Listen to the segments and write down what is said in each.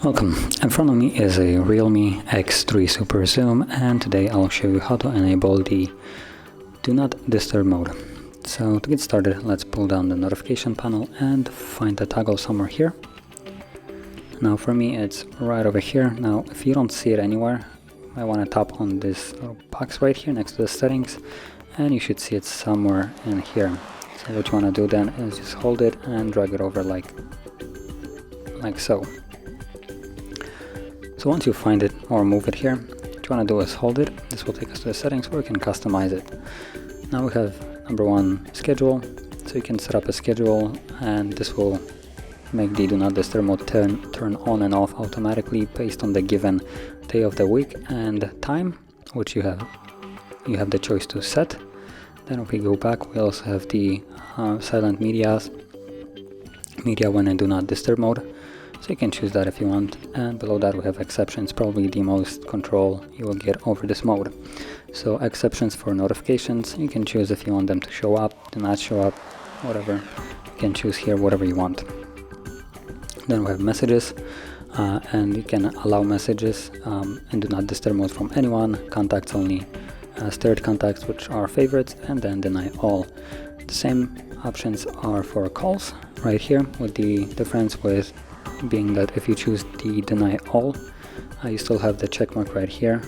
Welcome. In front of me is a REALME X3 SuperZoom, and today I'll show you how to enable the Do Not Disturb mode. So to get started, let's pull down the notification panel and find the toggle somewhere here. Now for me it's right over here. Now if you don't see it anywhere, I want to tap on this little box right here next to the settings, and you should see it somewhere in here. So what you want to do then is just hold it and drag it over like so. So once you find it or move it here, what you want to do is hold it. This will take us to the settings where we can customize it. Now we have number one, schedule. So you can set up a schedule, and this will make the Do Not Disturb mode turn on and off automatically based on the given day of the week and time, which you have the choice to set. Then if we go back, we also have the silent media when in Do Not Disturb mode. So you can choose that if you want, and below that we have exceptions, probably the most control you will get over this mode. So exceptions for notifications, you can choose if you want them to show up, do not show up, whatever. You can choose here whatever you want. Then we have messages, and you can allow messages in Do Not Disturb mode from anyone, contacts only, stirred contacts, which are favorites, and then deny all. The same options are for calls right here, with the difference with being that if you choose the deny all, you still have the check mark right here,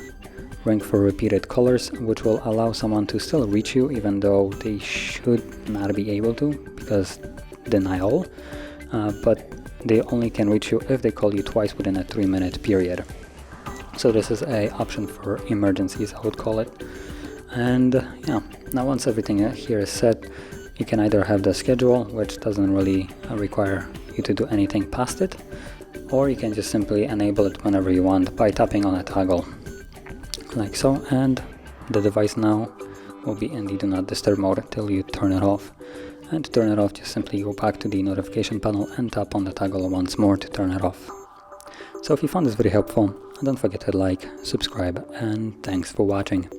ring for repeated callers, which will allow someone to still reach you even though they should not be able to, because deny all, but they only can reach you if they call you twice within a 3-minute period. So this is a option for emergencies, I would call it. And yeah, now once everything here is set, you can either have the schedule, which doesn't really require you to do anything past it, or you can just simply enable it whenever you want by tapping on a toggle like so, and the device now will be in the Do Not Disturb mode until you turn it off. And to turn it off, just simply go back to the notification panel and tap on the toggle once more to turn it off. So if you found this video helpful, don't forget to like, subscribe, and thanks for watching.